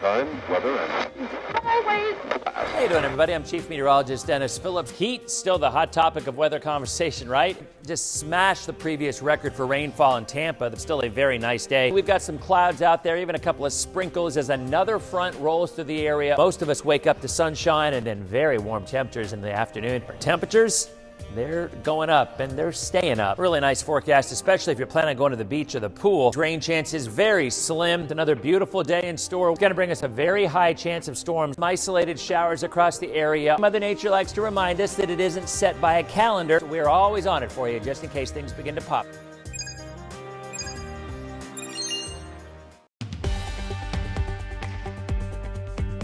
Time, weather, and highways. How you doing, everybody? I'm Chief Meteorologist Dennis Phillips. Heat, still the hot topic of weather conversation, right? Just smashed the previous record for rainfall in Tampa. It's still a very nice day. We've got some clouds out there, even a couple of sprinkles as another front rolls through the area. Most of us wake up to sunshine and then very warm temperatures in the afternoon. Temperatures, they're going up and they're staying up. Really nice forecast, especially if you're planning on going to the beach or the pool. Rain chances very slim. Another beautiful day in store. It's going to bring us a very high chance of storms. Some isolated showers across the area. Mother Nature likes to remind us that it isn't set by a calendar. We're always on it for you just in case things begin to pop.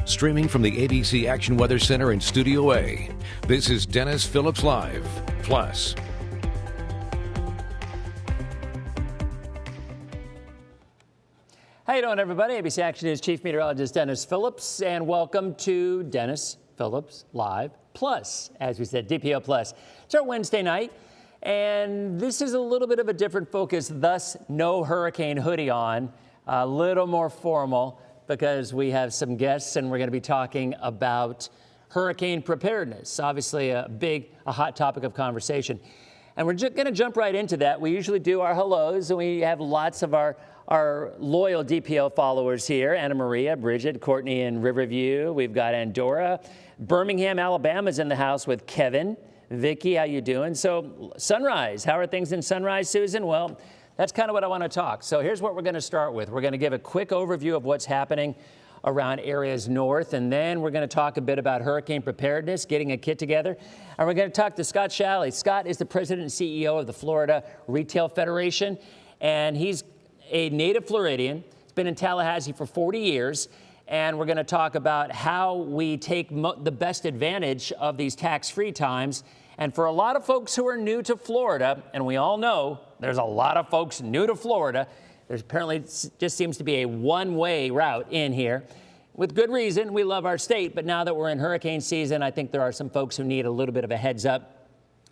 Streaming from the ABC Action Weather Center in Studio A, this is Dennis Phillips Live Plus. How you doing, everybody? ABC Action News Chief Meteorologist Dennis Phillips, and welcome to Dennis Phillips Live Plus. As we said, DPL Plus. It's our Wednesday night, and this is a little bit of a different focus, thus no hurricane hoodie on, a little more formal, because we have some guests and we're going to be talking about hurricane preparedness. Obviously a hot topic of conversation. And we're going to jump right into that. We usually do our hellos, and we have lots of our loyal DPL followers here. Anna Maria, Bridget, Courtney in Riverview. We've got Andorra. Birmingham, Alabama's in the house with Kevin. Vicky, how you doing? So Sunrise, how are things in Sunrise, Susan? Well, that's kind of what I want to talk. So here's what we're going to start with. We're going to give a quick overview of what's happening around areas north, and then we're going to talk a bit about hurricane preparedness, getting a kit together. And we're going to talk to Scott Shalley. Scott is the president and CEO of the Florida Retail Federation, and he's a native Floridian. He's been in Tallahassee for 40 years, and we're going to talk about how we take the best advantage of these tax-free times. And for a lot of folks who are new to Florida, and we all know there's a lot of folks new to Florida, there's apparently just seems to be a one-way route in here. With good reason, we love our state, but now that we're in hurricane season, I think there are some folks who need a little bit of a heads up,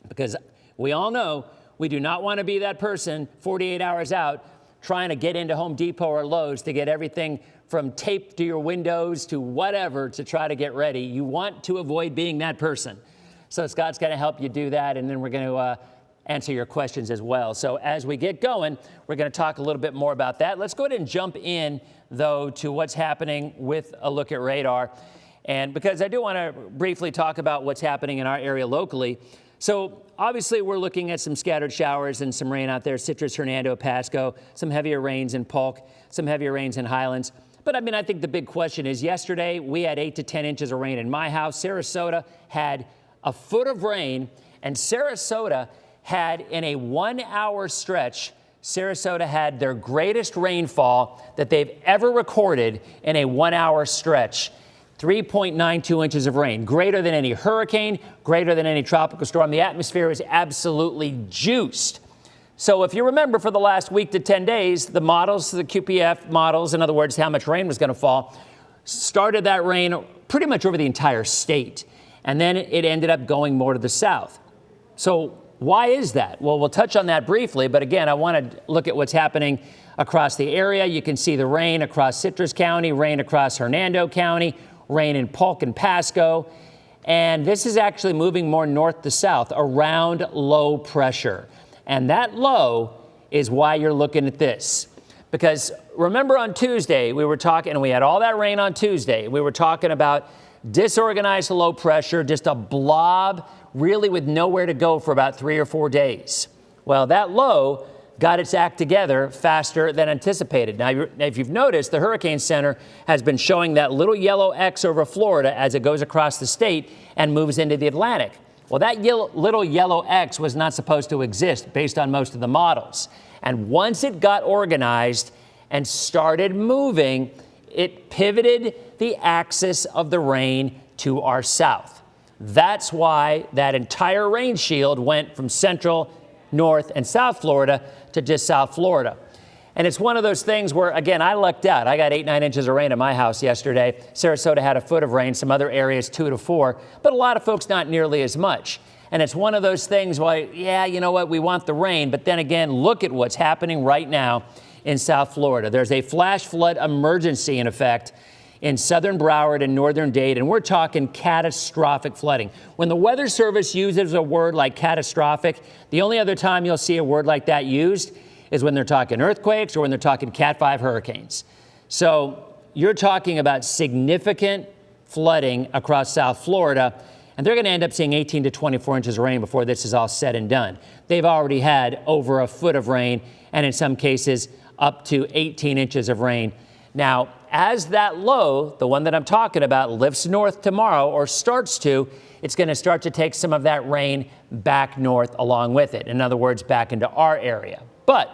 because we all know we do not want to be that person 48 hours out trying to get into Home Depot or Lowe's to get everything from tape to your windows to whatever to try to get ready. You want to avoid being that person. So Scott's going to help you do that, and then we're going to answer your questions as well. So as we get going, we're going to talk a little bit more about that. Let's go ahead and jump in, though, to what's happening with a look at radar. And because I do want to briefly talk about what's happening in our area locally. So obviously we're looking at some scattered showers and some rain out there, Citrus, Hernando, Pasco, some heavier rains in Polk, some heavier rains in Highlands. But I mean, I think the big question is yesterday we had 8 to 10 inches of rain in my house. Sarasota had a foot of rain, and Sarasota had, in a 1-hour stretch, Sarasota had their greatest rainfall that they've ever recorded in a 1-hour stretch. 3.92 inches of rain, greater than any hurricane, greater than any tropical storm. The atmosphere is absolutely juiced. So if you remember, for the last week to 10 days, the models, the QPF models, in other words, how much rain was going to fall, started that rain pretty much over the entire state. And then it ended up going more to the south. So why is that? Well, we'll touch on that briefly. But again, I want to look at what's happening across the area. You can see the rain across Citrus County, rain across Hernando County, rain in Polk and Pasco. And this is actually moving more north to south around low pressure. And that low is why you're looking at this. Because remember on Tuesday, we were talking, and we had all that rain on Tuesday. We were talking about disorganized low pressure, just a blob, really with nowhere to go for about 3 or 4 days. Well, that low got its act together faster than anticipated. Now, if you've noticed, the Hurricane Center has been showing that little yellow X over Florida as it goes across the state and moves into the Atlantic. Well, that little yellow X was not supposed to exist based on most of the models. And once it got organized and started moving, it pivoted the axis of the rain to our south. That's why that entire rain shield went from central, north, and south Florida to just South Florida. And it's one of those things where, again, I lucked out. I got 8-9 inches of rain at my house yesterday. Sarasota had a foot of rain, some other areas 2 to 4, but a lot of folks not nearly as much. And it's one of those things where, yeah, you know what, we want the rain, but then again, look at what's happening right now in South Florida. There's a flash flood emergency in effect in southern Broward and northern Dade, and we're talking catastrophic flooding. When the Weather Service uses a word like catastrophic, the only other time you'll see a word like that used is when they're talking earthquakes or when they're talking Cat 5 hurricanes. So you're talking about significant flooding across South Florida, and they're going to end up seeing 18 to 24 inches of rain before this is all said and done. They've already had over a foot of rain, and in some cases up to 18 inches of rain. Now, as that low, the one that I'm talking about, lifts north tomorrow or starts to, it's going to start to take some of that rain back north along with it. In other words, back into our area. But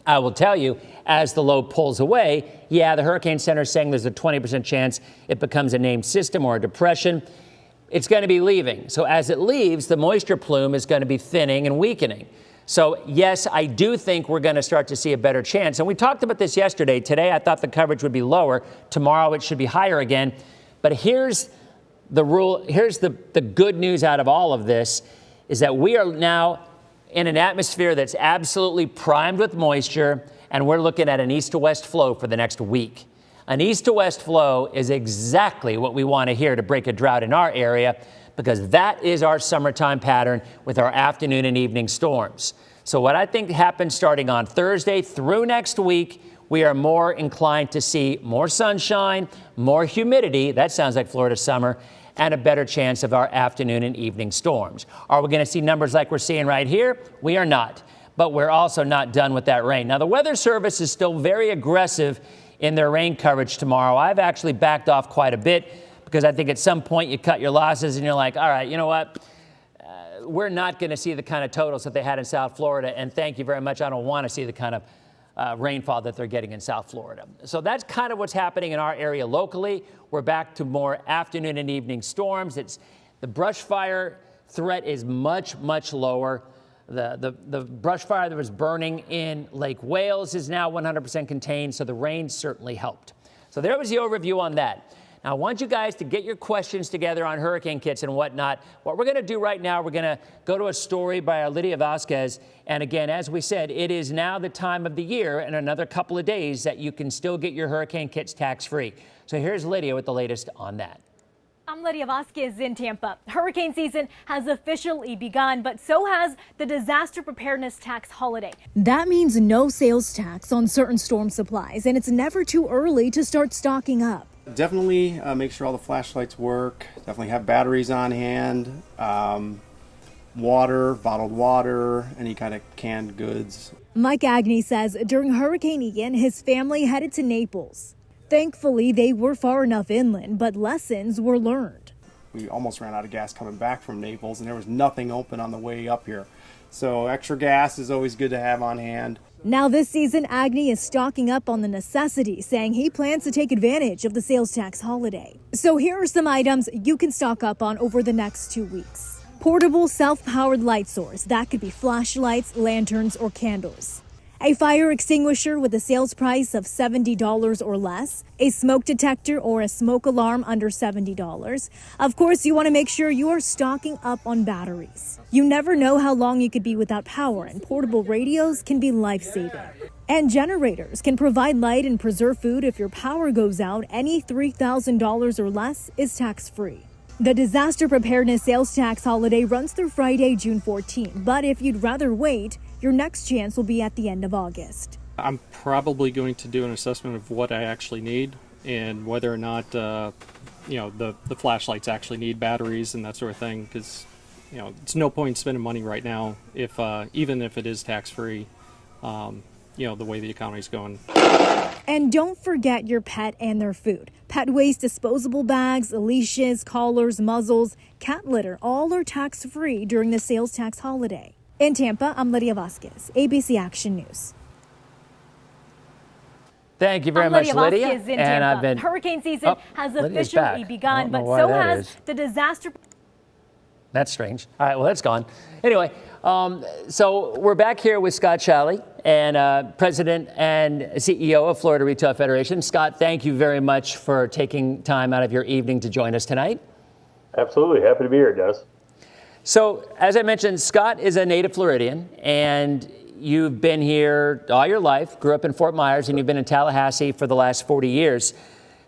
I will tell you, as the low pulls away, yeah, the Hurricane Center is saying there's a 20% chance it becomes a named system or a depression. It's going to be leaving. So as it leaves, the moisture plume is going to be thinning and weakening. So yes, I do think we're going to start to see a better chance. And we talked about this yesterday. Today, I thought the coverage would be lower. Tomorrow, it should be higher again. But here's the rule. Here's the good news out of all of this is that we are now in an atmosphere that's absolutely primed with moisture, and we're looking at an east to west flow for the next week. An east to west flow is exactly what we want to hear to break a drought in our area, because that is our summertime pattern with our afternoon and evening storms. So what I think happens starting on Thursday through next week, we are more inclined to see more sunshine, more humidity, that sounds like Florida summer, and a better chance of our afternoon and evening storms. Are we going to see numbers like we're seeing right here? We are not, but we're also not done with that rain. Now, the Weather Service is still very aggressive in their rain coverage tomorrow. I've actually backed off quite a bit because I think at some point you cut your losses and you're like, all right, you know what? We're not going to see the kind of totals that they had in South Florida, and thank you very much. I don't want to see the kind of rainfall that they're getting in South Florida. So that's kind of what's happening in our area locally. We're back to more afternoon and evening storms. The brush fire threat is much, much lower. The brush fire that was burning in Lake Wales is now 100% contained, so the rain certainly helped. So there was the overview on that. Now, I want you guys to get your questions together on hurricane kits and whatnot. What we're going to do right now, we're going to go to a story by Lydia Vasquez. And again, as we said, it is now the time of the year in another couple of days that you can still get your hurricane kits tax-free. So here's Lydia with the latest on that. I'm Lydia Vasquez in Tampa. Hurricane season has officially begun, but so has the disaster preparedness tax holiday. That means no sales tax on certain storm supplies, and it's never too early to start stocking up. Definitely make sure all the flashlights work. Definitely have batteries on hand, water, bottled water, any kind of canned goods. Mike Agnew says during Hurricane Ian, his family headed to Naples. Thankfully, they were far enough inland, but lessons were learned. We almost ran out of gas coming back from Naples, and there was nothing open on the way up here. So extra gas is always good to have on hand. Now this season, Agnew is stocking up on the necessities, saying he plans to take advantage of the sales tax holiday. So here are some items you can stock up on over the next 2 weeks. Portable self-powered light source. That could be flashlights, lanterns, or candles. A fire extinguisher with a sales price of $70 or less, a smoke detector or a smoke alarm under $70. Of course, you want to make sure you are stocking up on batteries. You never know how long you could be without power, and portable radios can be life-saving. And generators can provide light and preserve food if your power goes out. Any $3,000 or less is tax-free. The disaster preparedness sales tax holiday runs through Friday, June 14, but if you'd rather wait, your next chance will be at the end of August. I'm probably going to do an assessment of what I actually need and whether or not, the flashlights actually need batteries and that sort of thing, because, it's no point spending money right now if, even if it is tax-free, the way the economy's going. And don't forget your pet and their food. Pet waste disposable bags, leashes, collars, muzzles, cat litter, all are tax-free during the sales tax holiday. In Tampa, I'm Lydia Vasquez, ABC Action News. Thank you very much, Lydia. In Tampa. Hurricane season has officially begun, but so has the disaster. That's strange. All right, well, that's gone. Anyway, so we're back here with Scott Shalley, and President and CEO of Florida Retail Federation. Scott, thank you very much for taking time out of your evening to join us tonight. Absolutely. Happy to be here, Dennis. So, as I mentioned, Scott is a native Floridian, and you've been here all your life, grew up in Fort Myers, and you've been in Tallahassee for the last 40 years.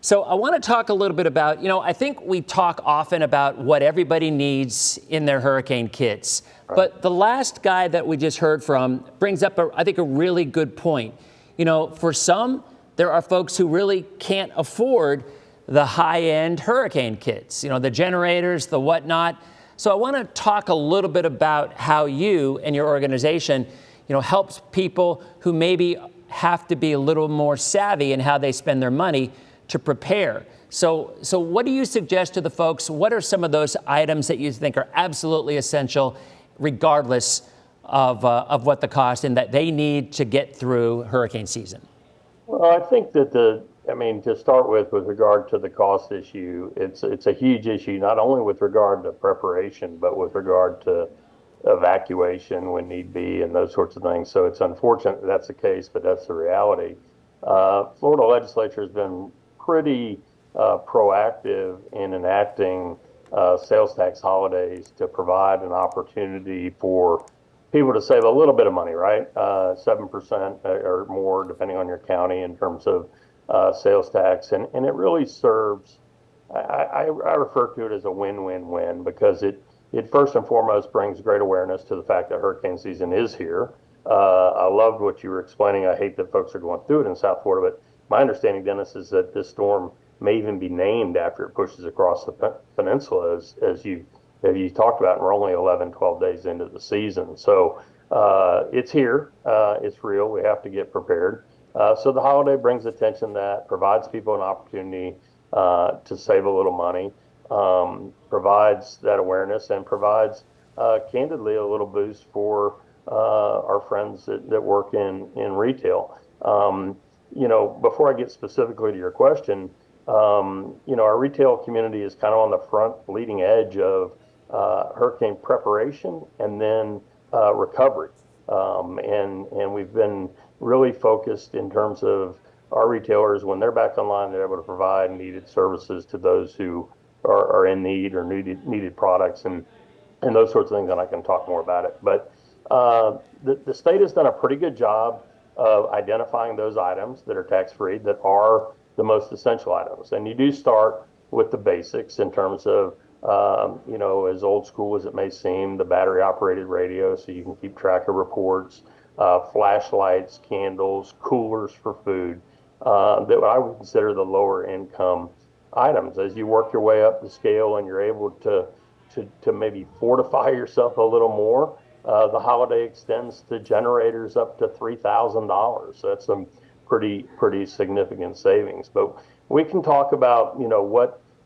So I want to talk a little bit about, I think we talk often about what everybody needs in their hurricane kits. Right. But the last guy that we just heard from brings up, I think, a really good point. For some, there are folks who really can't afford the high-end hurricane kits, the generators, the whatnot. So I want to talk a little bit about how you and your organization, helps people who maybe have to be a little more savvy in how they spend their money to prepare. So what do you suggest to the folks? What are some of those items that you think are absolutely essential, regardless of what the cost, and that they need to get through hurricane season? Well, I think that to start with regard to the cost issue, it's a huge issue, not only with regard to preparation, but with regard to evacuation when need be and those sorts of things. So it's unfortunate that's the case, but that's the reality. Florida legislature has been pretty proactive in enacting sales tax holidays to provide an opportunity for people to save a little bit of money, right? 7% or more, depending on your county, in terms of sales tax. And it really serves, I refer to it as a win-win-win, because it first and foremost brings great awareness to the fact that hurricane season is here. I loved what you were explaining. I hate that folks are going through it in South Florida, but my understanding, Dennis, is that this storm may even be named after it pushes across the peninsula, as you talked about, and we're only 11, 12 days into the season. So it's here. It's real. We have to get prepared. So the holiday brings attention to that, provides people an opportunity to save a little money, provides that awareness, and provides, candidly, a little boost for our friends that work in retail. Before I get specifically to your question, our retail community is kind of on the front leading edge of hurricane preparation and then recovery. And we've been really focused in terms of our retailers. When they're back online, they're able to provide needed services to those who are in need or needed products and those sorts of things, and I can talk more about it. But the state has done a pretty good job of identifying those items that are tax-free, that are the most essential items. And you do start with the basics in terms of, as old school as it may seem, the battery-operated radio, so you can keep track of reports, flashlights, candles, coolers for food, that I would consider the lower income items. As you work your way up the scale and you're able to maybe fortify yourself a little more, the holiday extends to generators up to $3,000. So that's some pretty significant savings. But we can talk about,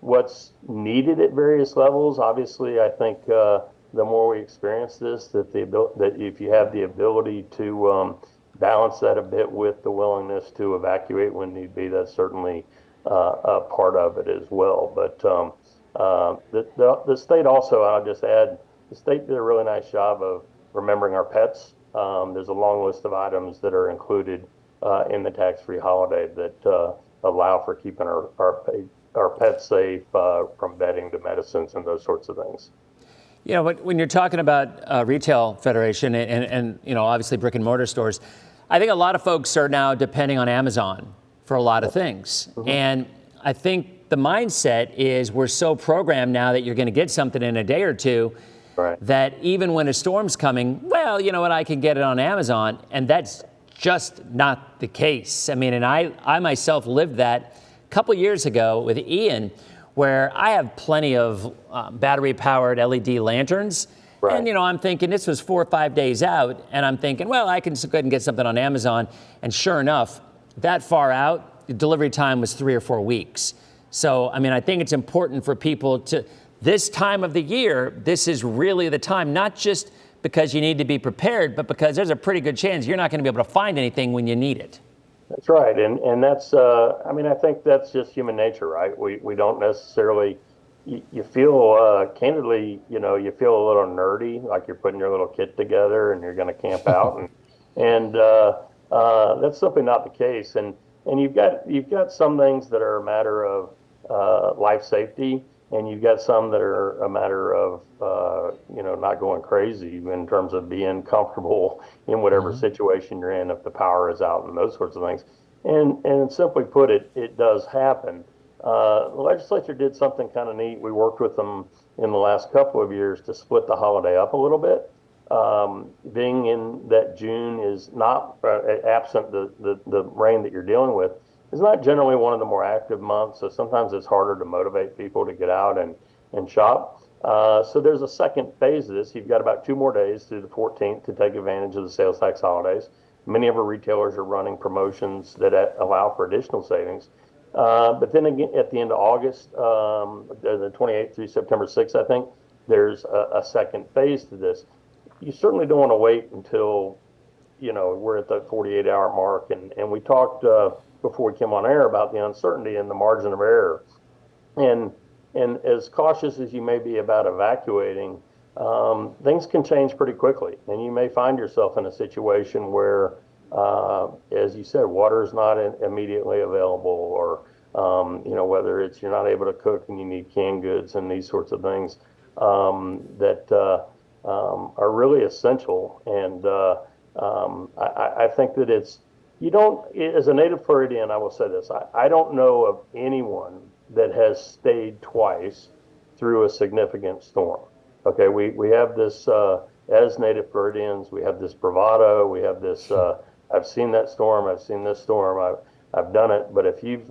what's needed at various levels. Obviously, I think the more we experience this, that if you have the ability to balance that a bit with the willingness to evacuate when need be, that's certainly a part of it as well. But the state also, I'll just add, the state did a really nice job of remembering our pets. There's a long list of items that are included in the tax-free holiday that allow for keeping our pets safe, from bedding to medicines and those sorts of things. When you're talking about retail federation and obviously brick and mortar stores, I think a lot of folks are now depending on Amazon for a lot of things. Mm-hmm. And I think the mindset is we're so programmed now that you're going to get something in a day or two, right, that even when a storm's coming, well, you know what, I can get it on Amazon. And that's just not the case. I mean, and I myself lived that a couple years ago with Ian, where I have plenty of battery-powered LED lanterns. Right. And, I'm thinking this was 4 or 5 days out, and I'm thinking, well, I can just go ahead and get something on Amazon. And sure enough, that far out, the delivery time was 3 or 4 weeks. So, I mean, I think it's important for people to, this time of the year, this is really the time, not just because you need to be prepared, but because there's a pretty good chance you're not going to be able to find anything when you need it. That's right. And that's, I think that's just human nature, right? We don't necessarily, you feel, candidly, you feel a little nerdy, like you're putting your little kit together and you're going to camp out. And that's simply not the case. And you've got some things that are a matter of life safety, and you've got some that are a matter of not going crazy in terms of being comfortable in whatever situation you're in if the power is out and those sorts of things. And simply put, it does happen. The legislature did something kind of neat. We worked with them in the last couple of years to split the holiday up a little bit. Being in that June is not absent the rain that you're dealing with, is not generally one of the more active months. So sometimes it's harder to motivate people to get out and shop. So there's a second phase of this. You've got about 2 more days through the 14th to take advantage of the sales tax holidays. Many of our retailers are running promotions that allow for additional savings. But then again, at the end of August, the 28th through September 6th, I think, there's a second phase to this. You certainly don't want to wait until, we're at the 48-hour mark. And we talked before we came on air about the uncertainty and the margin of error. And as cautious as you may be about evacuating, things can change pretty quickly. And you may find yourself in a situation where, as you said, water is not immediately available, or, whether it's you're not able to cook and you need canned goods and these sorts of things that are really essential. And I think that as a native Floridian, I will say this, I don't know of anyone that has stayed twice through a significant storm. Okay, we have this, as native Floridians, we have this bravado, we have this, I've seen that storm, I've seen this storm, I've done it. But if you've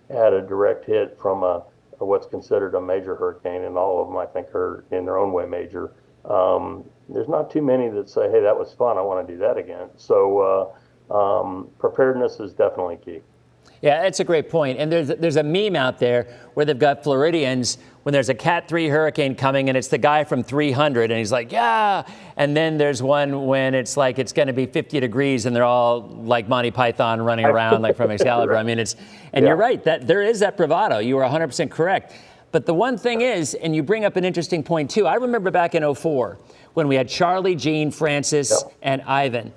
had a direct hit from what's considered a major hurricane, and all of them I think are in their own way major, there's not too many that say, hey, that was fun, I want to do that again. So preparedness is definitely key. Yeah, that's a great point. And there's a meme out there where they've got Floridians when there's a Cat 3 hurricane coming, and it's the guy from 300, and he's like, yeah. And then there's one when it's like it's going to be 50 degrees, and they're all like Monty Python running around like from Excalibur. I mean, you're right, that there is that bravado. You are 100% correct. But the one thing is, and you bring up an interesting point too, I remember back in 2004 when we had Charlie, Jean, Francis, and Ivan.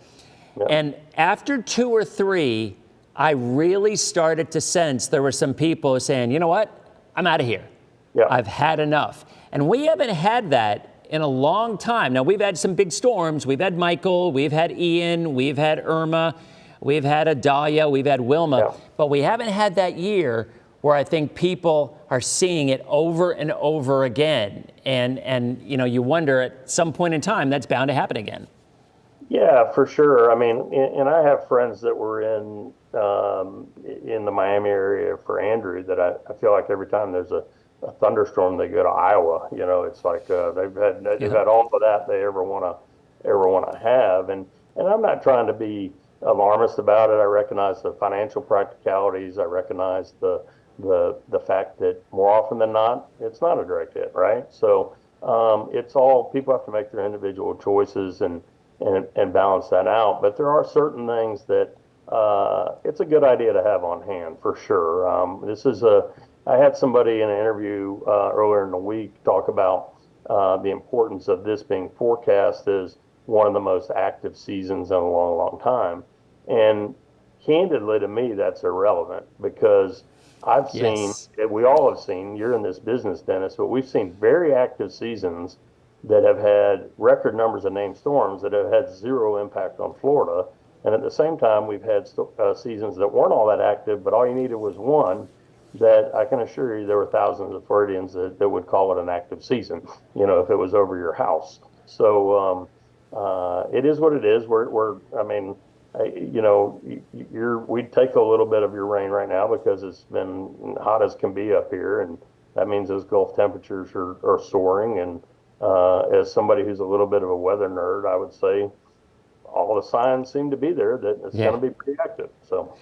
And after 2 or 3, I really started to sense there were some people saying, you know what, I'm out of here. I've had enough. And we haven't had that in a long time. Now, we've had some big storms. We've had Michael, we've had Ian, we've had Irma, we've had Adalia, we've had Wilma. But we haven't had that year where I think people are seeing it over and over again. And you wonder at some point in time that's bound to happen again. Yeah, for sure. I mean, and I have friends that were in the Miami area for Andrew that I feel like every time there's a thunderstorm, they go to Iowa. It's like they've had all of that they ever want to have. And I'm not trying to be alarmist about it. I recognize the financial practicalities. I recognize the fact that more often than not, it's not a direct hit, right? So it's all, people have to make their individual choices and balance that out. But there are certain things that it's a good idea to have on hand for sure. I had somebody in an interview earlier in the week talk about the importance of this being forecast as one of the most active seasons in a long, long time. And candidly, to me, that's irrelevant because I've seen, we all have seen, you're in this business, Dennis, but we've seen very active seasons that have had record numbers of named storms that have had zero impact on Florida. And at the same time, we've had seasons that weren't all that active, but all you needed was one that I can assure you there were thousands of Floridians that would call it an active season, if it was over your house. So it is what it is. We'd take a little bit of your rain right now because it's been hot as can be up here. And that means those Gulf temperatures are soaring. And as somebody who's a little bit of a weather nerd, I would say all the signs seem to be there that it's going to be pretty active. So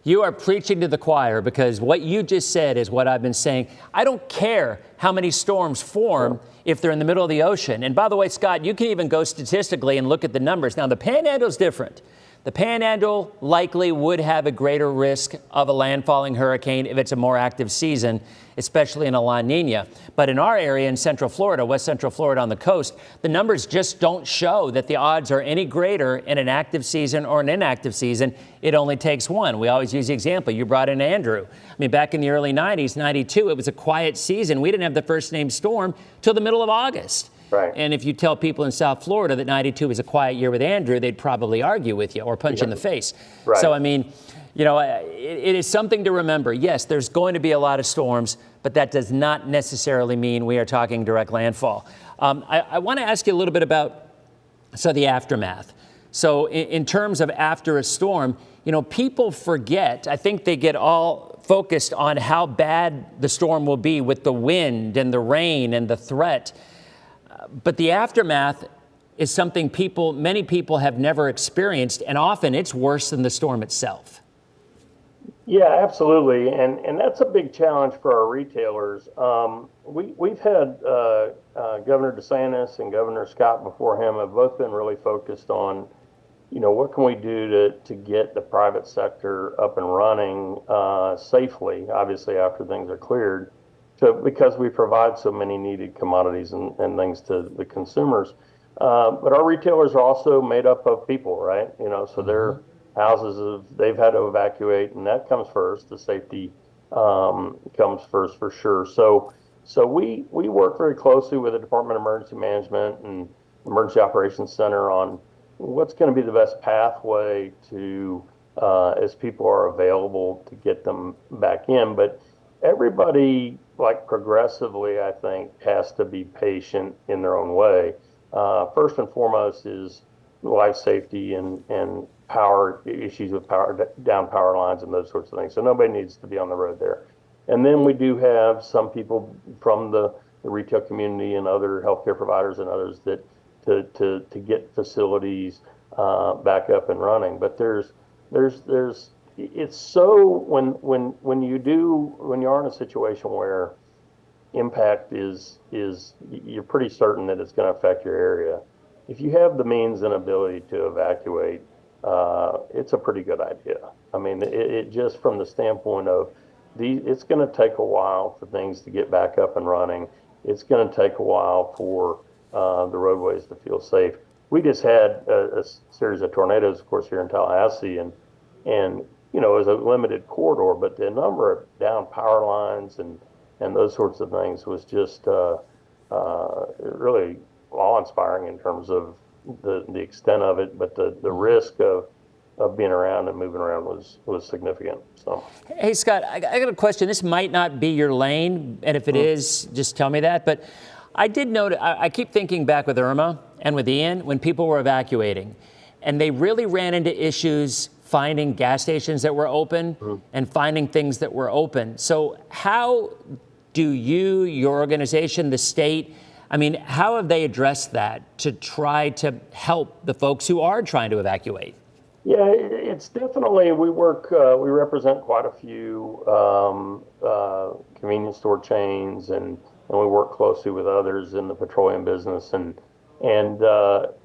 you are preaching to the choir because what you just said is what I've been saying. I don't care how many storms form if they're in the middle of the ocean. And by the way, Scott, you can even go statistically and look at the numbers. Now, the Panhandle is different. The Panhandle likely would have a greater risk of a landfalling hurricane if it's a more active season, especially in a La Nina. But in our area in Central Florida, West Central Florida on the coast, the numbers just don't show that the odds are any greater in an active season or an inactive season. It only takes one. We always use the example. You brought in Andrew. I mean, back in the early 90s, 92, it was a quiet season. We didn't have the first named storm till the middle of August. Right. And if you tell people in South Florida that 92 was a quiet year with Andrew, they'd probably argue with you or punch you in the face. Right. So, I mean, you know, it is something to remember. Yes, there's going to be a lot of storms, but that does not necessarily mean we are talking direct landfall. I want to ask you a little bit about the aftermath. So in terms of after a storm, you know, people forget. I think they get all focused on how bad the storm will be with the wind and the rain and the threat. But the aftermath is something many people have never experienced, and often it's worse than the storm itself. Yeah, absolutely, and that's a big challenge for our retailers. We've had Governor DeSantis and Governor Scott before him have both been really focused on, you know, what can we do to get the private sector up and running safely, obviously after things are cleared. So because we provide so many needed commodities and things to the consumers. But our retailers are also made up of people, right? You know, so their houses, they've had to evacuate, and that comes first. The safety comes first for sure. So we work very closely with the Department of Emergency Management and Emergency Operations Center on what's going to be the best pathway to, as people are available, to get them back in. But everybody, like progressively, I think, has to be patient in their own way. First and foremost is life safety and power issues with down power lines and those sorts of things. So nobody needs to be on the road there. And then we do have some people from the retail community and other healthcare providers and others that to get facilities back up and running. But it's so when you are in a situation where impact is you're pretty certain that it's going to affect your area. If you have the means and ability to evacuate, it's a pretty good idea. I mean, it just from the standpoint of it's going to take a while for things to get back up and running. It's going to take a while for the roadways to feel safe. We just had a series of tornadoes, of course, here in Tallahassee, and you know, it was a limited corridor, but the number of down power lines and those sorts of things was just really awe-inspiring in terms of the extent of it, but the risk of being around and moving around was significant. So, hey Scott, I got a question. This might not be your lane, and if it is, just tell me that. But I did note, I keep thinking back with Irma and with Ian when people were evacuating, and they really ran into issues finding gas stations that were open and finding things that were open. So how do you, your organization, the state, I mean, how have they addressed that to try to help the folks who are trying to evacuate? Yeah, it's definitely, we represent quite a few convenience store chains, and we work closely with others in the petroleum business, and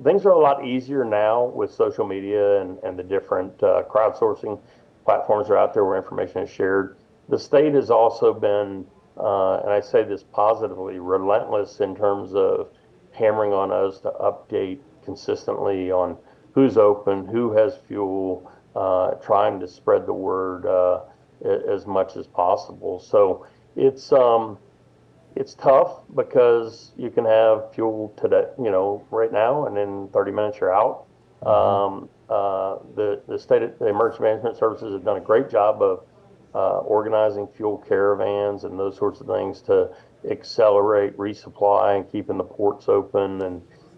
things are a lot easier now with social media and the different crowdsourcing platforms are out there where information is shared. The state has also been, and I say this positively, relentless in terms of hammering on us to update consistently on who's open, who has fuel, trying to spread the word as much as possible. So it's tough because you can have fuel today, you know, right now, and in 30 minutes you're out. The Emergency Management Services have done a great job of organizing fuel caravans and those sorts of things to accelerate resupply and keeping the ports open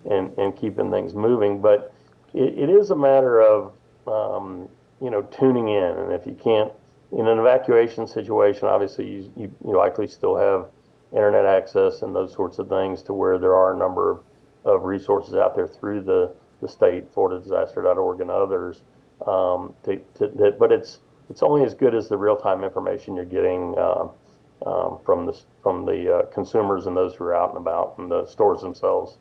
and keeping things moving. But it is a matter of you know, tuning in, and if you can't, in an evacuation situation, obviously you likely still have internet access and those sorts of things to where there are a number of resources out there through the state, FloridaDisaster.org and others. But it's only as good as the real-time information you're getting from the consumers and those who are out and about in the stores themselves.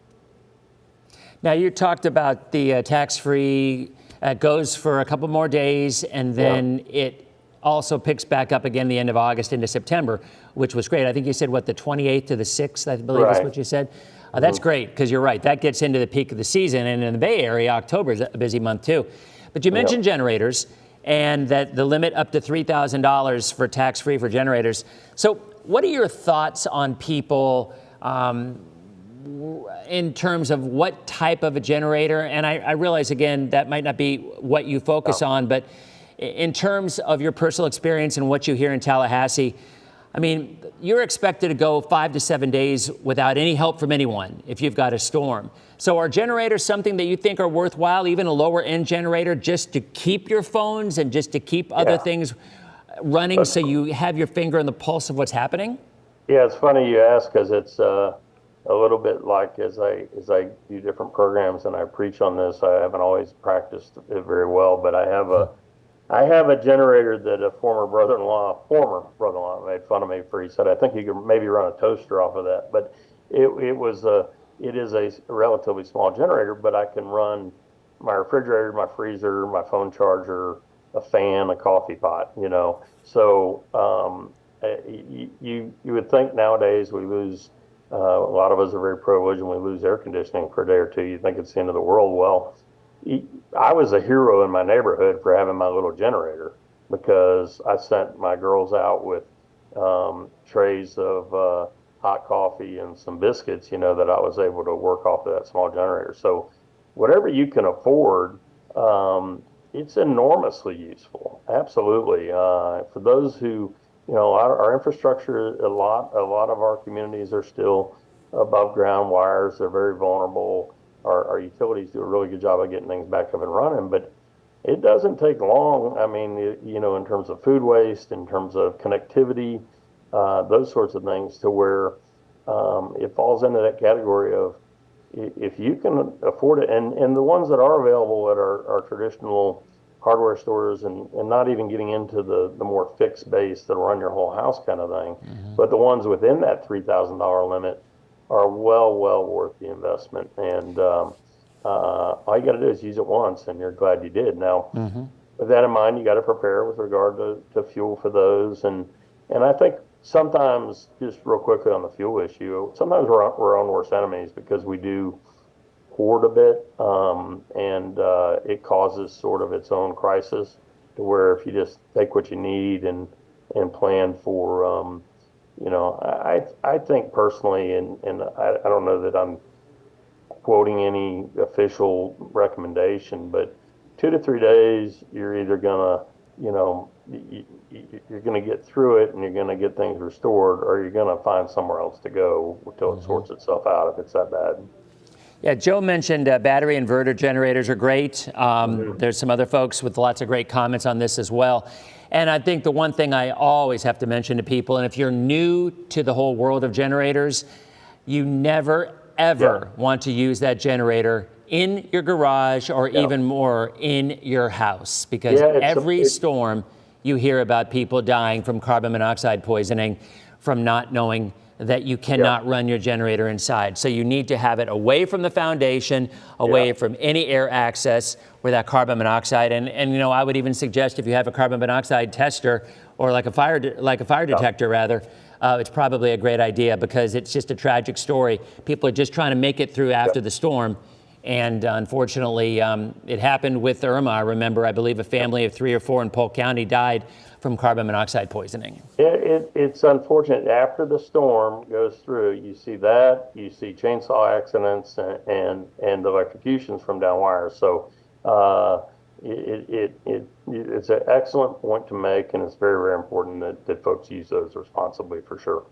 Now, you talked about the tax-free goes for a couple more days, and then it also picks back up again the end of August into September, which was great. I think you said, what, the 28th to the 6th, I believe is what you said? That's great, because you're right. That gets into the peak of the season, and in the Bay Area, October is a busy month too. But you mentioned generators, and that the limit up to $3,000 for tax-free for generators. So what are your thoughts on people in terms of what type of a generator? And I realize, again, that might not be what you focus on, but in terms of your personal experience and what you hear in Tallahassee, I mean, you're expected to go 5 to 7 days without any help from anyone if you've got a storm. So are generators something that you think are worthwhile, even a lower end generator, just to keep your phones and just to keep other things running so you have your finger on the pulse of what's happening? Yeah, it's funny you ask, because it's a little bit like as I do different programs and I preach on this, I haven't always practiced it very well, but I have a generator that a former brother-in-law made fun of me for. He said, I think you could maybe run a toaster off of that. But it is a relatively small generator, but I can run my refrigerator, my freezer, my phone charger, a fan, a coffee pot, you know. So you would think nowadays we lose, a lot of us are very privileged, and we lose air conditioning for a day or two. You think it's the end of the world. Well, I was a hero in my neighborhood for having my little generator, because I sent my girls out with trays of hot coffee and some biscuits, you know, that I was able to work off of that small generator. So whatever you can afford, it's enormously useful. Absolutely. For those who, you know, our infrastructure, a lot of our communities are still above ground wires. They're very vulnerable. Our utilities do a really good job of getting things back up and running, but it doesn't take long. I mean, you know, in terms of food waste, in terms of connectivity, those sorts of things, to where it falls into that category of, if you can afford it, and the ones that are available at our traditional hardware stores, and not even getting into the more fixed base that'll run your whole house kind of thing, but the ones within that $3,000 limit are well worth the investment. And all you got to do is use it once, and you're glad you did. Now, with that in mind, you got to prepare with regard to fuel for those. And I think sometimes, just real quickly on the fuel issue, sometimes we're our own worst enemies, because we do hoard a bit, and it causes sort of its own crisis, to where if you just take what you need and plan for, you know, I think personally, and I don't know that I'm quoting any official recommendation, but 2 to 3 days, you're either gonna, you know, you're gonna get through it and you're gonna get things restored, or you're gonna find somewhere else to go until it sorts itself out, if it's that bad. Yeah, Joe mentioned battery inverter generators are great. There's some other folks with lots of great comments on this as well. And I think the one thing I always have to mention to people, and if you're new to the whole world of generators, you never, ever want to use that generator in your garage, or even more in your house, because every storm you hear about people dying from carbon monoxide poisoning from not knowing that you cannot run your generator inside. So you need to have it away from the foundation, away from any air access where that carbon monoxide, and you know, I would even suggest, if you have a carbon monoxide tester, or like a fire detector rather, it's probably a great idea, because it's just a tragic story. People are just trying to make it through after the storm. And unfortunately, it happened with Irma. I remember, I believe, a family of 3 or 4 in Polk County died from carbon monoxide poisoning. It's unfortunate. After the storm goes through, you see chainsaw accidents and electrocutions from down wires. So it's an excellent point to make, and it's very, very important that folks use those responsibly, for sure.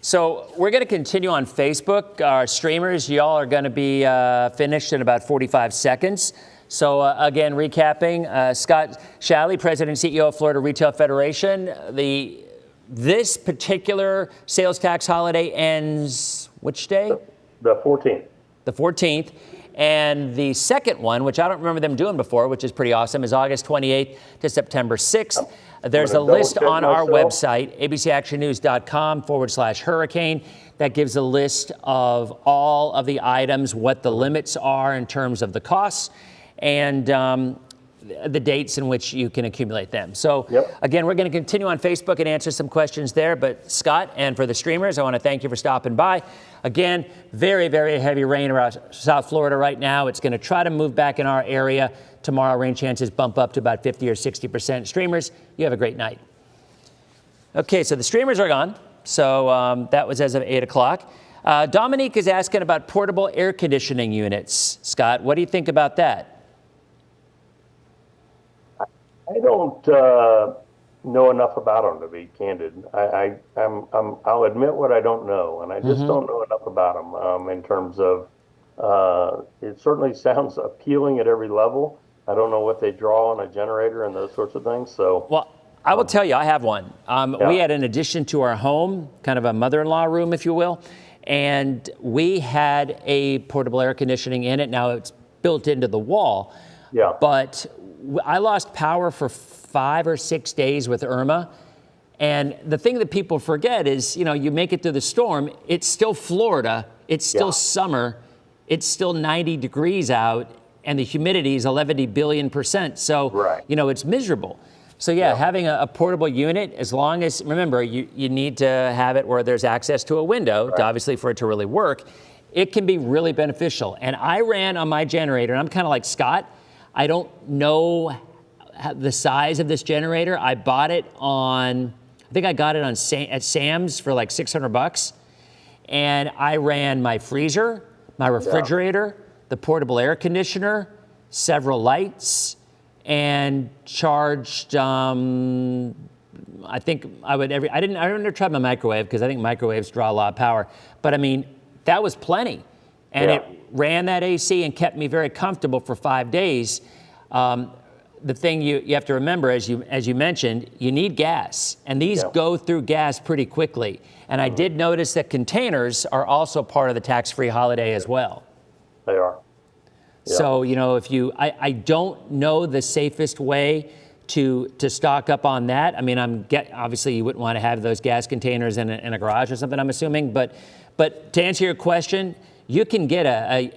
So we're going to continue on Facebook. Our streamers, y'all are going to be finished in about 45 seconds. So again, recapping, Scott Shalley, President and CEO of Florida Retail Federation. This particular sales tax holiday ends which day? The 14th. The 14th. And the second one, which I don't remember them doing before, which is pretty awesome, is August 28th to September 6th. There's a list on our website, abcactionnews.com/hurricane, that gives a list of all of the items, what the limits are in terms of the costs. and the dates in which you can accumulate them. So again, we're going to continue on Facebook and answer some questions there. But Scott, and for the streamers, I want to thank you for stopping by. Again, very, very heavy rain around South Florida right now. It's going to try to move back in our area. Tomorrow, rain chances bump up to about 50 or 60%. Streamers, you have a great night. Okay, so the streamers are gone. So that was as of 8 o'clock. Dominique is asking about portable air conditioning units. Scott, what do you think about that? I don't know enough about them, to be candid. I'll admit what I don't know, and I just don't know enough about them in terms of, it certainly sounds appealing at every level. I don't know what they draw on a generator and those sorts of things. So, well, I will tell you, I have one. We had an addition to our home, kind of a mother-in-law room, if you will, and we had a portable air conditioning in it. Now it's built into the wall, but I lost power for 5 or 6 days with Irma. And the thing that people forget is, you know, you make it through the storm, it's still Florida, it's still summer, it's still 90 degrees out, and the humidity is 11 billion %. So, you know, it's miserable. So having a portable unit, as long as, remember, you need to have it where there's access to a window, to obviously for it to really work, it can be really beneficial. And I ran on my generator, and I'm kind of like Scott, I don't know the size of this generator. I bought it on, I think I got it on at Sam's for like $600. And I ran my freezer, my refrigerator, the portable air conditioner, several lights, and charged, I think I never tried my microwave because I think microwaves draw a lot of power. But I mean, that was plenty. And it ran that AC and kept me very comfortable for 5 days. The thing you have to remember, as you mentioned, you need gas, and these go through gas pretty quickly. And I did notice that containers are also part of the tax-free holiday as well. They are. So, you know, I don't know the safest way to stock up on that. I mean, obviously you wouldn't want to have those gas containers in a garage or something, I'm assuming. But to answer your question, you can get a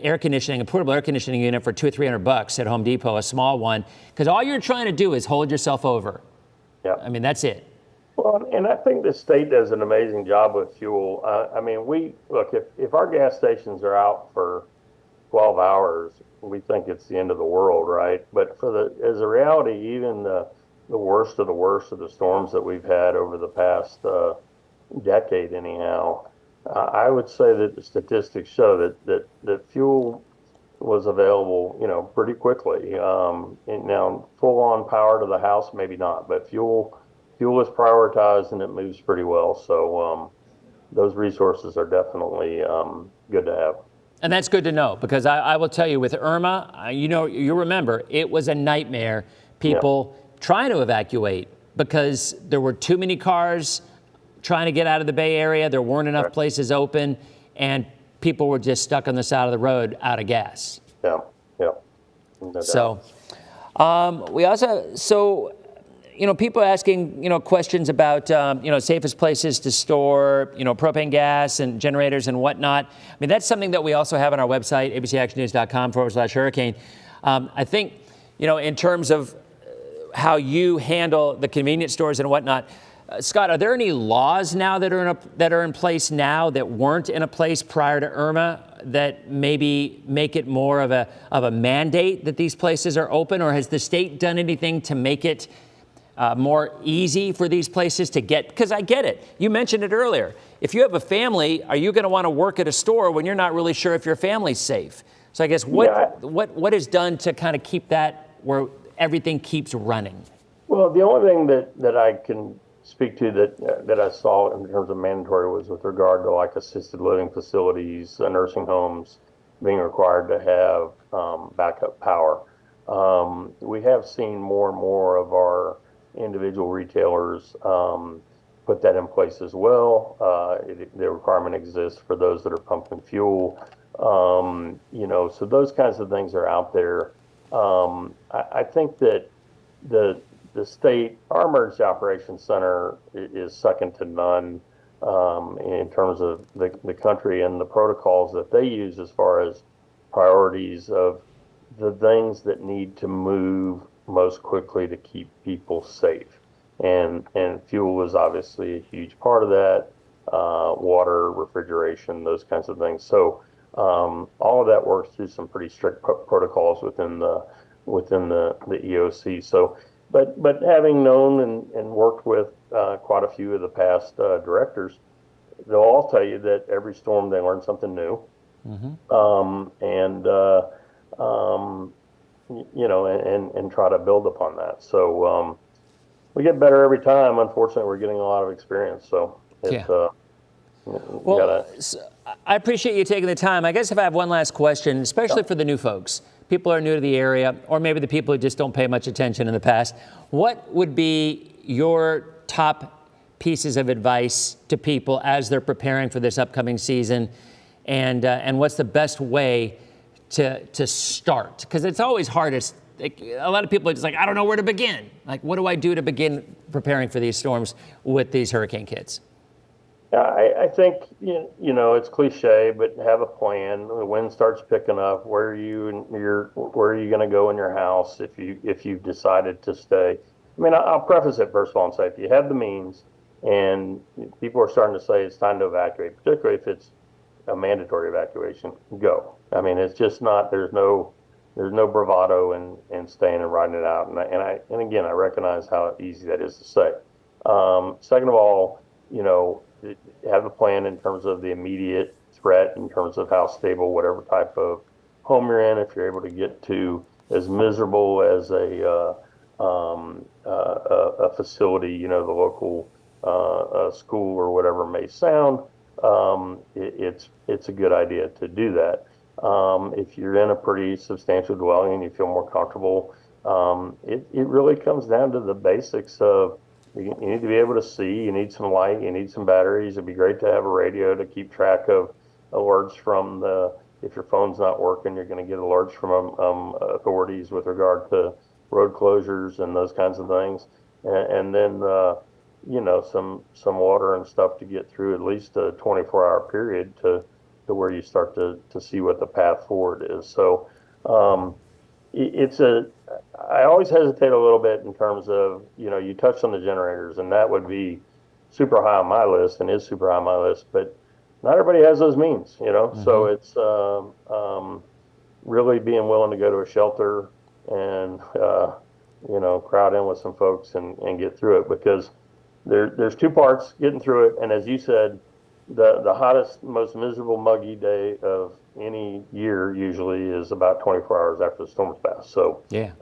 portable air conditioning unit for $200 or $300 at Home Depot, a small one, because all you're trying to do is hold yourself over. I mean, that's it. Well, and I think the state does an amazing job with fuel. I mean, if our gas stations are out for 12 hours, we think it's the end of the world, right? But as a reality, even the worst of the storms that we've had over the past decade, anyhow, I would say that the statistics show that fuel was available, you know, pretty quickly. And now, full-on power to the house, maybe not, but fuel is prioritized and it moves pretty well. So those resources are definitely good to have. And that's good to know, because I will tell you, with Irma, you remember, it was a nightmare, people trying to evacuate because there were too many cars trying to get out of the Bay Area. There weren't enough places open, and people were just stuck on the side of the road out of gas. No so we also, you know, people asking, you know, questions about, you know, safest places to store, you know, propane gas and generators and whatnot. I mean, that's something that we also have on our website, abcactionnews.com/hurricane. I think, you know, in terms of how you handle the convenience stores and whatnot, Scott, are there any laws now that are in place now that weren't in a place prior to Irma that maybe make it more of a mandate that these places are open, or has the state done anything to make it more easy for these places to get? Because I get it. You mentioned it earlier. If you have a family, are you going to want to work at a store when you're not really sure if your family's safe? So I guess what is done to kind of keep that where everything keeps running? Well, the only thing that I can speak to that I saw in terms of mandatory was with regard to like assisted living facilities, nursing homes being required to have backup power. We have seen more and more of our individual retailers put that in place as well. The requirement exists for those that are pumping fuel. You know, so those kinds of things are out there. I think that the state, our emergency operations center is second to none in terms of the country and the protocols that they use as far as priorities of the things that need to move most quickly to keep people safe. And fuel is obviously a huge part of that, water, refrigeration, those kinds of things. So all of that works through some pretty strict protocols within the EOC. So, but having known and worked with quite a few of the past directors, they'll all tell you that every storm they learn something new. You know, and try to build upon that. So we get better every time. Unfortunately, we're getting a lot of experience. So it's, I appreciate you taking the time. I guess if I have one last question, especially for the new folks, people who are new to the area, or maybe the people who just don't pay much attention in the past, what would be your top pieces of advice to people as they're preparing for this upcoming season? And what's the best way to start? Because it's always hardest. A lot of people are just like, I don't know where to begin. Like, what do I do to begin preparing for these storms with these hurricane kits? I think, you know, it's cliche, but have a plan. The wind starts picking up. Where are you going to go in your house if you've decided to stay? I mean, I'll preface it first of all and say, if you have the means and people are starting to say it's time to evacuate, particularly if it's a mandatory evacuation, go. I mean, it's just not, there's no bravado in staying and riding it out. And again, I recognize how easy that is to say. Second of all, you know, have a plan in terms of the immediate threat, in terms of how stable whatever type of home you're in. If you're able to get to as miserable as a facility, you know, the local school or whatever may sound, it's a good idea to do that. If you're in a pretty substantial dwelling and you feel more comfortable, it really comes down to the basics of you need to be able to see, you need some light, you need some batteries. It'd be great to have a radio to keep track of alerts from if your phone's not working, you're going to get alerts from authorities with regard to road closures and those kinds of things. And then, you know, some water and stuff to get through at least a 24-hour period to where you start to see what the path forward is. So I always hesitate a little bit in terms of, you know, you touched on the generators, and that would be super high on my list and is super high on my list, but not everybody has those means, you know. So it's really being willing to go to a shelter and, you know, crowd in with some folks and get through it, because there's two parts getting through it. And as you said, the hottest, most miserable, muggy day of any year usually is about 24 hours after the storm's passed. So you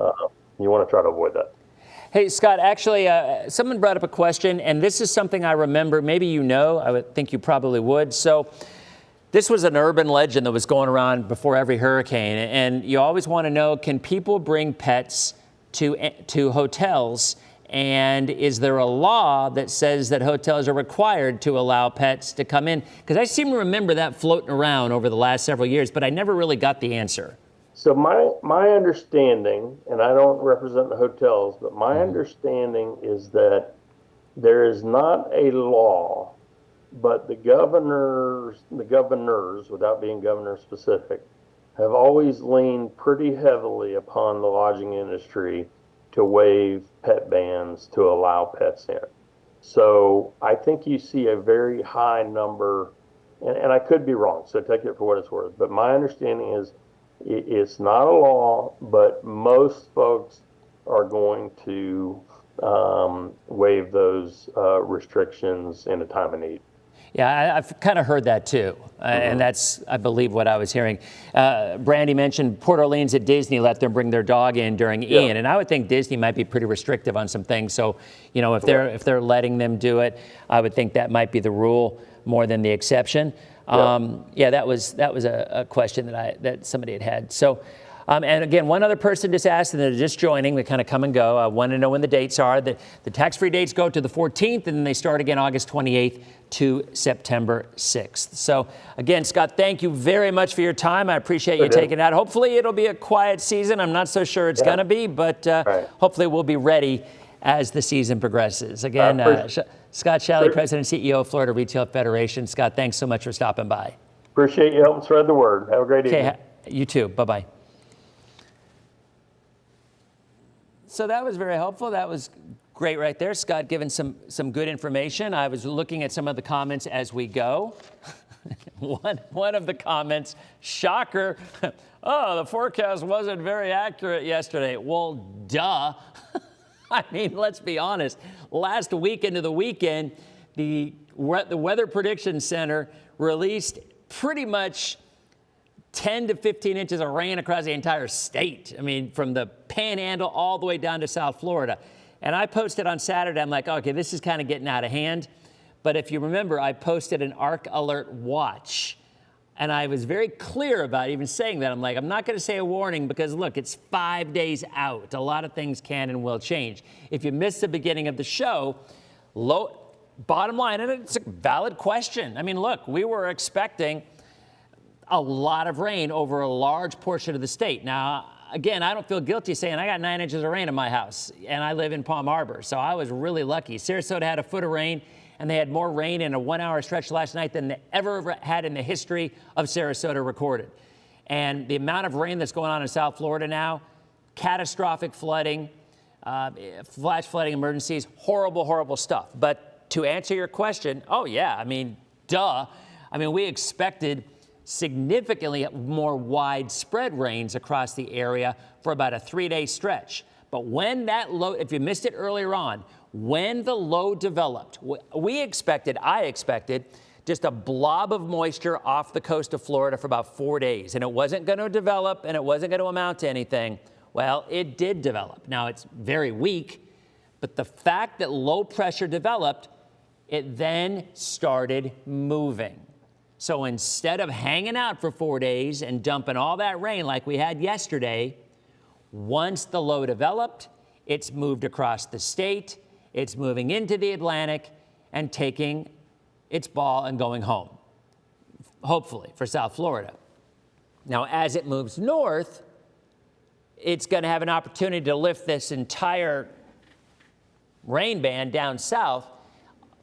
want to try to avoid that. Hey, Scott, actually, someone brought up a question, and this is something I remember. Maybe you know, I would think you probably would. So this was an urban legend that was going around before every hurricane, and you always want to know, can people bring pets to hotels? And is there a law that says that hotels are required to allow pets to come in? Because I seem to remember that floating around over the last several years, but I never really got the answer. So my understanding, and I don't represent the hotels, but my understanding is that there is not a law, but the governors, without being governor specific, have always leaned pretty heavily upon the lodging industry to waive pet bans to allow pets in. So I think you see a very high number, and I could be wrong, so take it for what it's worth, but my understanding is it's not a law, but most folks are going to waive those restrictions in a time of need. Yeah, I've kind of heard that too, and that's, I believe, what I was hearing. Brandy mentioned Port Orleans at Disney let them bring their dog in during Ian, and I would think Disney might be pretty restrictive on some things. So, you know, if they're letting them do it, I would think that might be the rule more than the exception. That was a question that somebody had. So, and again, one other person just asked, and they're just joining. They kind of come and go. I want to know when the dates are. The tax-free dates go to the 14th, and then they start again August 28th to September 6th. So again, Scott, thank you very much for your time. I appreciate you taking it out. Hopefully it'll be a quiet season. I'm not so sure it's going to be, but hopefully we'll be ready as the season progresses. Again, Scott Shalley, President and CEO of Florida Retail Federation. Scott, thanks so much for stopping by. Appreciate you helping spread the word. Have a great evening. You too. Bye-bye. So that was very helpful. That was great right there. Scott giving some good information. I was looking at some of the comments as we go. One of the comments, shocker, oh, the forecast wasn't very accurate yesterday. Well, duh. I mean, let's be honest. Last week into the weekend, the Weather Prediction Center released pretty much 10 to 15 inches of rain across the entire state. I mean, from the Panhandle all the way down to South Florida. And I posted on Saturday, I'm like, okay, this is kind of getting out of hand. But if you remember, I posted an arc alert watch. And I was very clear about even saying that. I'm like, I'm not going to say a warning because, look, it's 5 days out. A lot of things can and will change. If you missed the beginning of the show, bottom line, and it's a valid question. I mean, look, we were expecting a lot of rain over a large portion of the state. Now, again, I don't feel guilty saying I got 9 inches of rain in my house, and I live in Palm Harbor, so I was really lucky. Sarasota had a foot of rain, and they had more rain in a 1 hour stretch last night than they ever had in the history of Sarasota recorded. And the amount of rain that's going on in South Florida now, catastrophic flooding, flash flooding emergencies, horrible, horrible stuff. But to answer your question, oh yeah, I mean, duh. I mean, we expected significantly more widespread rains across the area for about a 3-day stretch. But when that low, if you missed it earlier on, when the low developed, I expected just a blob of moisture off the coast of Florida for about 4 days. And it wasn't going to develop and it wasn't going to amount to anything. Well, it did develop. Now, it's very weak, but the fact that low pressure developed, it then started moving. So instead of hanging out for 4 days and dumping all that rain like we had yesterday, once the low developed, it's moved across the state, it's moving into the Atlantic and taking its ball and going home, hopefully, for South Florida. Now, as it moves north, it's going to have an opportunity to lift this entire rain band down south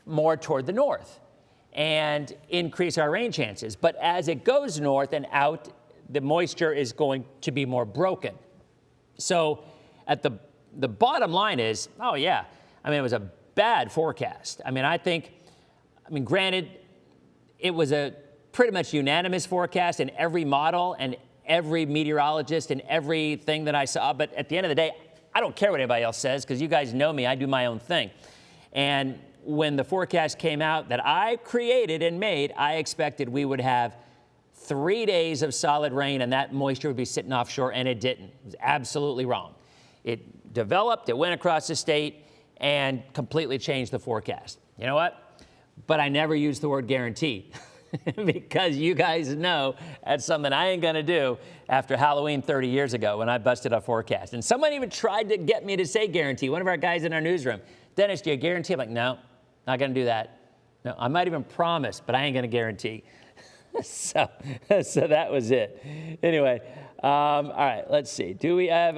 more toward the north and increase our rain chances. But as it goes north and out, the moisture is going to be more broken. So at the bottom line is, oh yeah, I mean, it was a bad forecast. I mean, granted, it was a pretty much unanimous forecast in every model and every meteorologist and everything that I saw. But at the end of the day, I don't care what anybody else says because you guys know me, I do my own thing. And when the forecast came out that I created and made, I expected we would have 3 days of solid rain and that moisture would be sitting offshore, and it didn't. It was absolutely wrong. It developed, it went across the state, and completely changed the forecast. You know what? But I never used the word guarantee because you guys know that's something I ain't gonna do after Halloween 30 years ago when I busted a forecast. And someone even tried to get me to say guarantee. One of our guys in our newsroom, Dennis, do you guarantee? I'm like, no, not gonna do that. No, I might even promise, but I ain't gonna guarantee. So that was it. Anyway, all right, let's see. Do we have,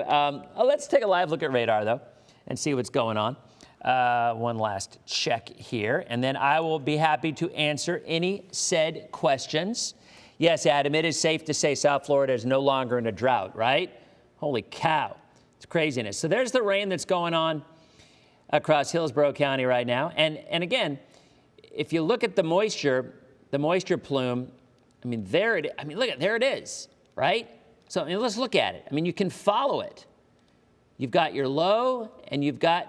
let's take a live look at radar though and see what's going on. One last check here, and then I will be happy to answer any said questions. Yes, Adam, it is safe to say South Florida is no longer in a drought, right? Holy cow, it's craziness. So there's the rain that's going on across Hillsborough County right now. And again, if you look at the moisture plume, I mean, there it is, right? So I mean, let's look at it. I mean, you can follow it. You've got your low and you've got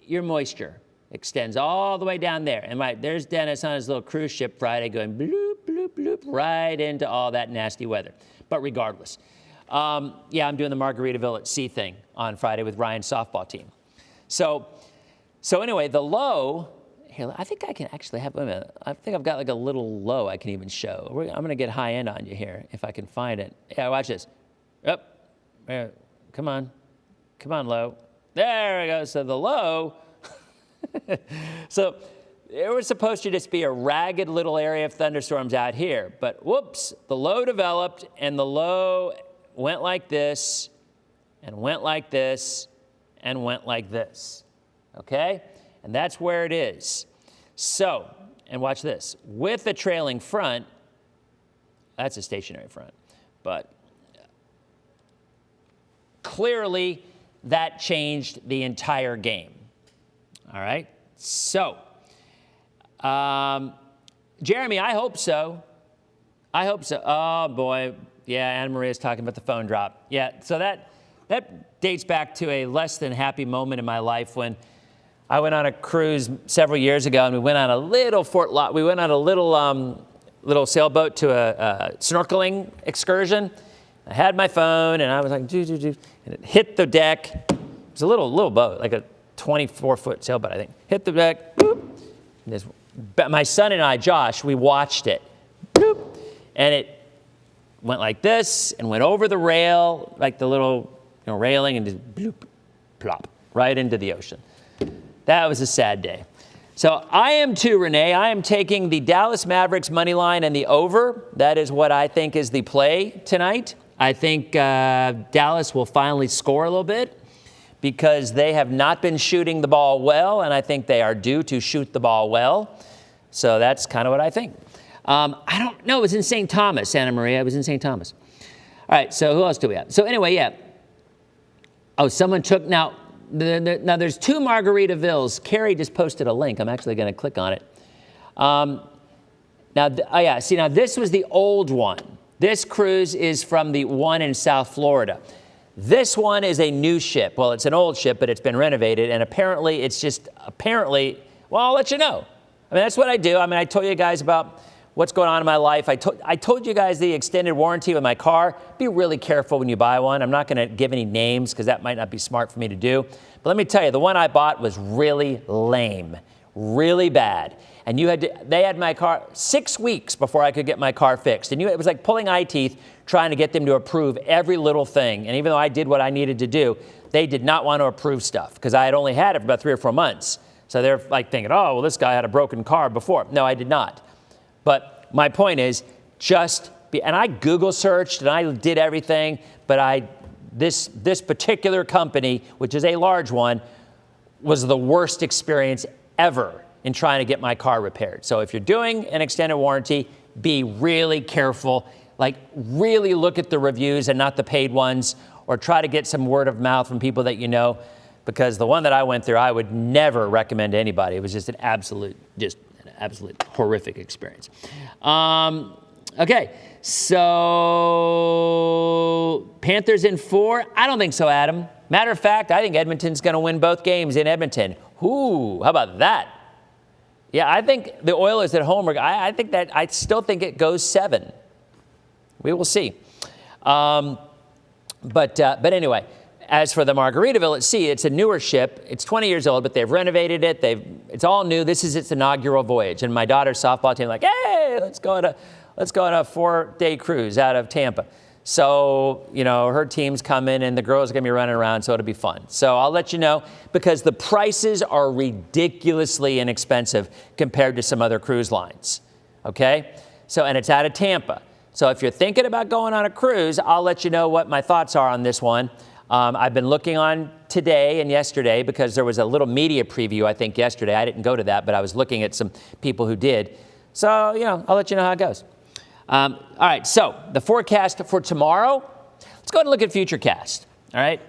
your moisture. Extends all the way down there. And right, there's Dennis on his little cruise ship Friday going bloop, bloop, bloop, right into all that nasty weather. But regardless, yeah, I'm doing the Margaritaville at Sea thing on Friday with Ryan's softball team. So anyway, the low, here, I think I can actually have, wait a minute, I think I've got like a little low I can even show. I'm gonna get high end on you here if I can find it. Yeah, watch this. Up, come on, low. There we go. So the low, so it was supposed to just be a ragged little area of thunderstorms out here. But whoops, the low developed and the low went like this and went like this and went like this. Okay? And that's where it is. So, and watch this. With the trailing front, that's a stationary front, but clearly that changed the entire game. All right? So, Jeremy, I hope so. I hope so. Oh, boy. Yeah, Anna Maria's talking about the phone drop. Yeah, so that dates back to a less than happy moment in my life when I went on a cruise several years ago, and we went on a little little sailboat to a snorkeling excursion. I had my phone, and I was like, and it hit the deck. It was a little boat, like a 24-foot sailboat, I think. Hit the deck, boop. And my son and I, Josh, we watched it, boop, and it went like this and went over the rail, like the little railing, and just bloop, plop, right into the ocean. That was a sad day. So I am too, Renee. I am taking the Dallas Mavericks money line and the over. That is what I think is the play tonight. I think Dallas will finally score a little bit because they have not been shooting the ball well, and I think they are due to shoot the ball well. So that's kind of what I think. I don't know. It was in St. Thomas, Santa Maria. It was in St. Thomas. All right, so who else do we have? So anyway, yeah. Oh, someone took now there's two Margaritavilles. Carrie just posted a link. I'm actually going to click on it. Now this was the old one. This cruise is from the one in South Florida. This one is a new ship. Well, it's an old ship, but it's been renovated, and apparently, well, I'll let you know. I mean, that's what I do. I mean, I told you guys about what's going on in my life. I told you guys the extended warranty with my car. Be really careful when you buy one. I'm not going to give any names because that might not be smart for me to do. But let me tell you, the one I bought was really lame, really bad. And they had my car 6 weeks before I could get my car fixed. And it was like pulling eye teeth trying to get them to approve every little thing. And even though I did what I needed to do, they did not want to approve stuff because I had only had it for about 3 or 4 months. So they're like thinking, oh, well, this guy had a broken car before. No, I did not. But my point is and I Google searched and I did everything, but this particular company, which is a large one, was the worst experience ever in trying to get my car repaired. So if you're doing an extended warranty, be really careful. Like really look at the reviews and not the paid ones, or try to get some word of mouth from people that you know, because the one that I went through, I would never recommend to anybody. It was just an absolute horrific experience. Okay, so Panthers in 4? I don't think so, Adam. Matter of fact, I think Edmonton's going to win both games in Edmonton. Ooh, how about that? Yeah, I think the Oilers at home I still think it goes 7. We will see. But anyway, as for the Margaritaville at sea, it's a newer ship. It's 20 years old, but they've renovated it. It's all new. This is its inaugural voyage. And my daughter's softball team like, hey, let's go on a 4-day cruise out of Tampa. So, her team's coming and the girls are going to be running around, so it'll be fun. So I'll let you know because the prices are ridiculously inexpensive compared to some other cruise lines. Okay? So, and it's out of Tampa. So if you're thinking about going on a cruise, I'll let you know what my thoughts are on this one. I've been looking on today and yesterday because there was a little media preview, I think, yesterday. I didn't go to that, but I was looking at some people who did. So, I'll let you know how it goes. All right, so the forecast for tomorrow, let's go ahead and look at Futurecast. All right,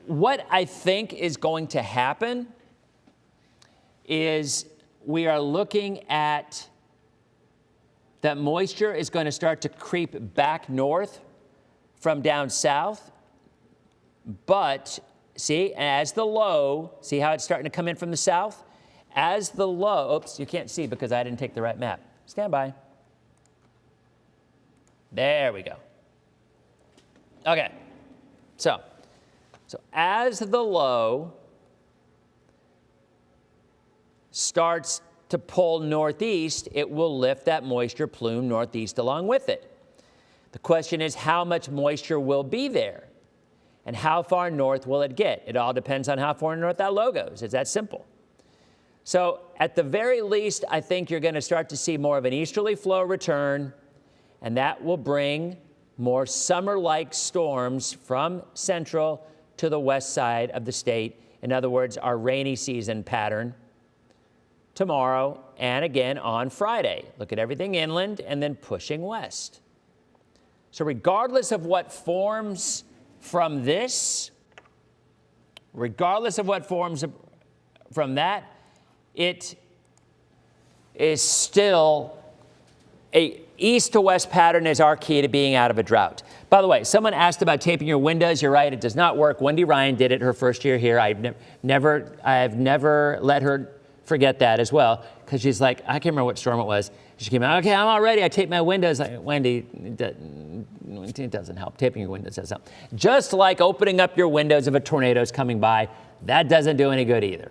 what I think is going to happen is we are looking at that moisture is going to start to creep back north from down south. But see, as the low, see how it's starting to come in from the south? As the low, oops, you can't see because I didn't take the right map. Stand by. There we go. Okay, so as the low starts to pull northeast, it will lift that moisture plume northeast along with it. The question is how much moisture will be there and how far north will it get? It all depends on how far north that low goes. It's that simple. So at the very least, I think you're going to start to see more of an easterly flow return, and that will bring more summer-like storms from central to the west side of the state. In other words, our rainy season pattern tomorrow and again on Friday. Look at everything inland and then pushing west. So regardless of what forms from this, regardless of what forms from that, it is still a east to west pattern is our key to being out of a drought. By the way, someone asked about taping your windows. You're right, it does not work. Wendy Ryan did it her first year here. I've never let her forget that as well, because she's like, I can't remember what storm it was. She came out, okay, I'm all ready. I taped my windows. Like, Wendy, it doesn't help. Taping your windows doesn't help. Just like opening up your windows if a tornado is coming by, that doesn't do any good either.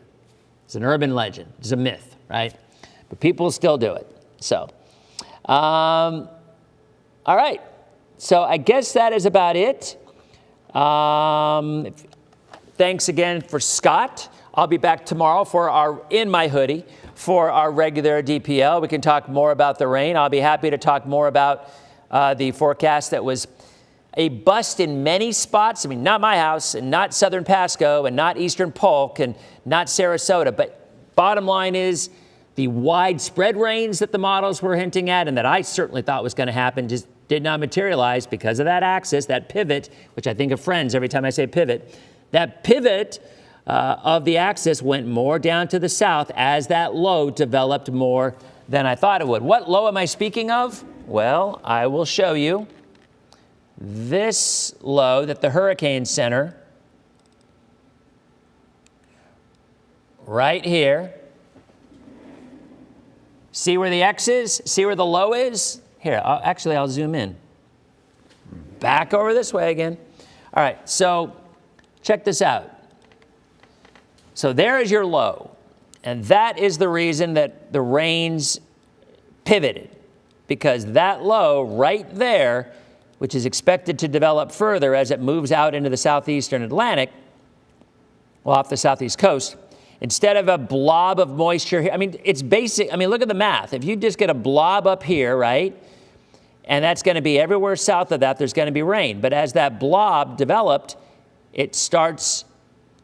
It's an urban legend. It's a myth, right? But people still do it. So, all right. So I guess that is about it. Thanks again for Scott. I'll be back tomorrow for our In My Hoodie for our regular DPL. We can talk more about the rain. I'll be happy to talk more about the forecast that was a bust in many spots. I mean, not my house, and not Southern Pasco, and not Eastern Polk, and not Sarasota. But bottom line is the widespread rains that the models were hinting at and that I certainly thought was going to happen just did not materialize because of that axis, that pivot, which I think of Friends every time I say pivot. That pivot of the axis went more down to the south as that low developed more than I thought it would. What low am I speaking of? Well, I will show you this low that the Hurricane Center right here. See where the X is? See where the low is? Here, I'll zoom in. Back over this way again. All right, so check this out. So there is your low, and that is the reason that the rains pivoted, because that low right there, which is expected to develop further as it moves out into the southeastern Atlantic, well, off the southeast coast, instead of a blob of moisture here, I mean, it's basic. I mean, look at the math. If you just get a blob up here, right, and that's going to be everywhere south of that, there's going to be rain. But as that blob developed, it starts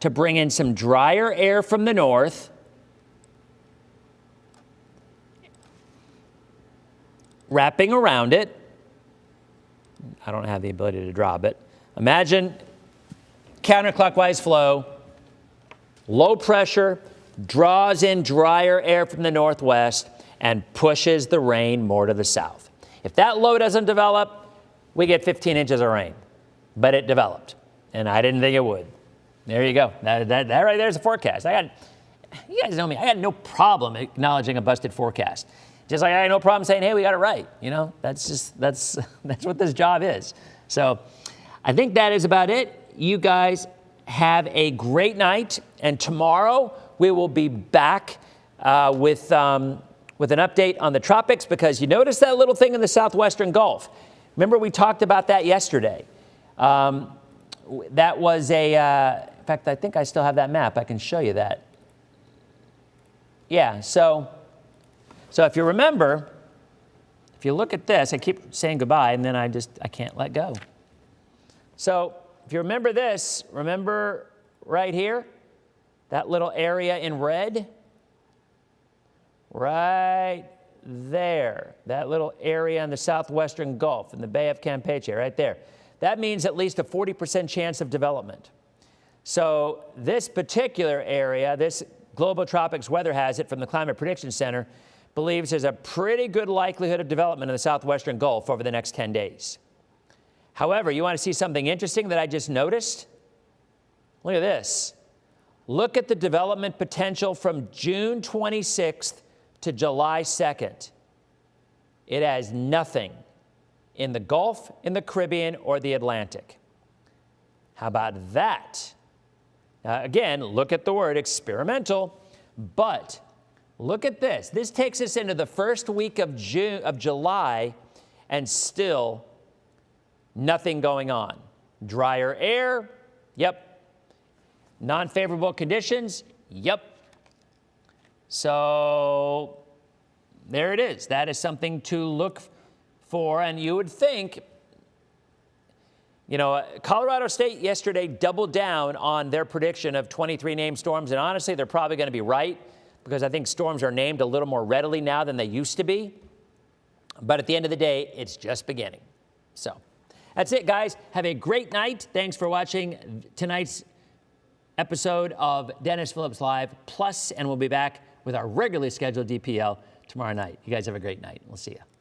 to bring in some drier air from the north, wrapping around it. I don't have the ability to draw, but imagine counterclockwise flow, low pressure, draws in drier air from the northwest and pushes the rain more to the south. If that low doesn't develop, we get 15 inches of rain, but it developed, and I didn't think it would. There you go. That right there's a forecast. You guys know me. I got no problem acknowledging a busted forecast. Just like I had no problem saying, hey, we got it right. You know, that's what this job is. So I think that is about it. You guys have a great night. And tomorrow we will be back with an update on the tropics, because you notice that little thing in the southwestern Gulf. Remember we talked about that yesterday. That was in fact, I think I still have that map. I can show you that. Yeah, so if you remember, if you look at this, I keep saying goodbye, and then I can't let go. So if you remember this, remember right here, that little area in red? Right there, that little area in the southwestern Gulf, in the Bay of Campeche, right there. That means at least a 40% chance of development. So this particular area, this Global Tropics Weather Hazard from the Climate Prediction Center, believes there's a pretty good likelihood of development in the southwestern Gulf over the next 10 days. However, you want to see something interesting that I just noticed? Look at this. Look at the development potential from June 26th to July 2nd. It has nothing in the Gulf, in the Caribbean, or the Atlantic. How about that? Again, look at the word experimental, but look at this. This takes us into the first week of July, and still nothing going on. Drier air, yep. Non-favorable conditions, yep. So there it is. That is something to look for, and you would think, you know, Colorado State yesterday doubled down on their prediction of 23 named storms, and honestly, they're probably going to be right, because I think storms are named a little more readily now than they used to be. But at the end of the day, it's just beginning. So That's it, guys. Have a great night. Thanks for watching tonight's episode of Dennis Phillips Live Plus, and we'll be back with our regularly scheduled DPL tomorrow night. You guys have a great night. We'll see you.